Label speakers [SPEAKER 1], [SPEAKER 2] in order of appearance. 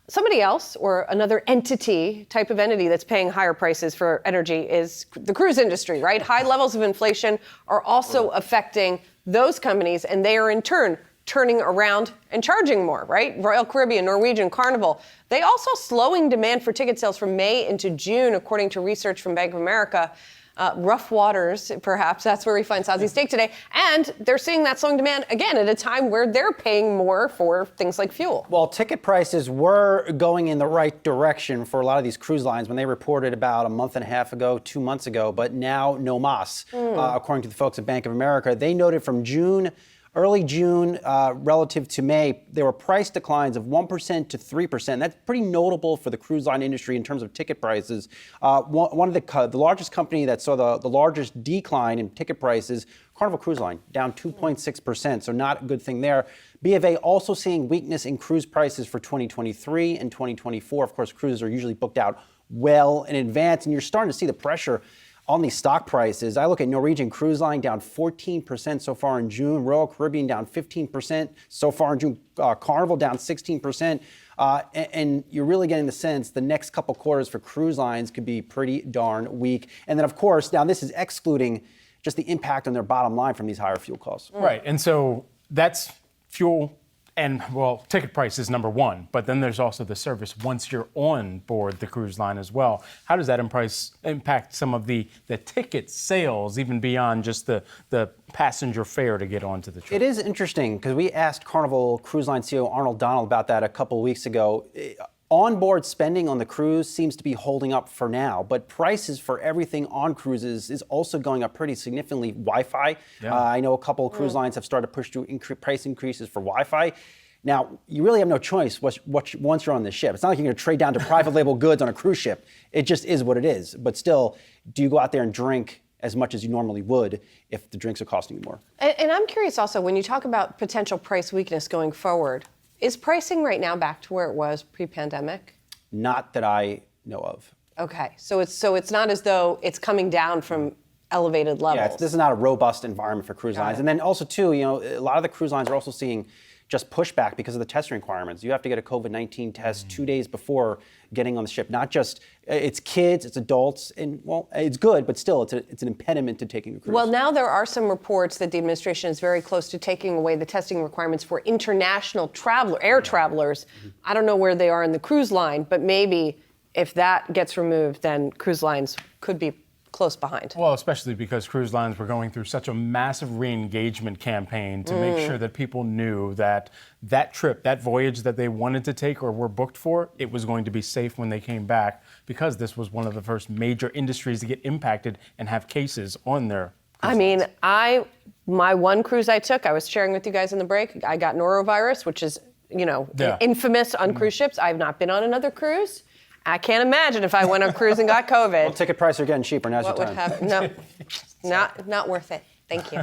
[SPEAKER 1] Somebody else or another type of entity that's paying higher prices for energy is the cruise industry, right? High levels of inflation are also affecting those companies, and they are in turn turning around and charging more, right? Royal Caribbean, Norwegian, Carnival. They also slowing demand for ticket sales from May into June, according to research from Bank of America. Rough waters, perhaps. That's where we find Sozzi's stake today. And they're seeing that slowing demand again at a time where they're paying more for things like fuel.
[SPEAKER 2] Well, ticket prices were going in the right direction for a lot of these cruise lines when they reported about a month and a half ago, 2 months ago, but now no mas. According to the folks at Bank of America, they noted from early June relative to May, there were price declines of 1% to 3%. That's pretty notable for the cruise line industry in terms of ticket prices. One of the largest company that saw the largest decline in ticket prices, Carnival Cruise Line, down 2.6%, so not a good thing there. B of A also seeing weakness in cruise prices for 2023 and 2024. Of course, cruises are usually booked out well in advance, and you're starting to see the pressure on these stock prices. I look at Norwegian Cruise Line down 14% so far in June, Royal Caribbean down 15% so far in June, Carnival down 16%. And you're really getting the sense the next couple quarters for cruise lines could be pretty darn weak. And then, of course, now this is excluding just the impact on their bottom line from these higher fuel costs.
[SPEAKER 3] Right, and so that's fuel. And, well, ticket price is number one, but then there's also the service once you're on board the cruise line as well. How does that impact some of the ticket sales, even beyond just the passenger fare to get onto the trip?
[SPEAKER 2] It is interesting because we asked Carnival Cruise Line CEO Arnold Donald about that a couple of weeks ago. Onboard spending on the cruise seems to be holding up for now, but prices for everything on cruises is also going up pretty significantly. Wi-Fi, I know a couple of cruise lines have started to push through price increases for Wi-Fi. Now, you really have no choice once you're on the ship. It's not like you're going to trade down to private label goods on a cruise ship. It just is what it is. But still, do you go out there and drink as much as you normally would if the drinks are costing you more?
[SPEAKER 1] And I'm curious also, when you talk about potential price weakness going forward, is pricing right now back to where it was pre-pandemic?
[SPEAKER 2] Not that I know of.
[SPEAKER 1] Okay, so it's not as though it's coming down from elevated levels.
[SPEAKER 2] Yeah, this is not a robust environment for cruise lines. And then also too, a lot of the cruise lines are also seeing just pushback because of the testing requirements. You have to get a COVID-19 test 2 days before getting on the ship. Not just, it's kids, it's adults, and well, it's good, but still it's an impediment to taking a cruise.
[SPEAKER 1] Well, now there are some reports that the administration is very close to taking away the testing requirements for international air travelers. I don't know where they are in the cruise line, but maybe if that gets removed, then cruise lines could be close behind.
[SPEAKER 3] Well, especially because cruise lines were going through such a massive re-engagement campaign to make sure that people knew that trip, that voyage that they wanted to take or were booked for, it was going to be safe when they came back, because this was one of the first major industries to get impacted and have cases on their cruise lines. My one cruise I took, I was sharing with you guys in the break, I got norovirus, which is, infamous on cruise ships. I've not been on another cruise. I can't imagine if I went on a cruise and got COVID.
[SPEAKER 2] Well, ticket prices are getting cheaper. Now's your time.
[SPEAKER 1] No, not worth it. Thank you.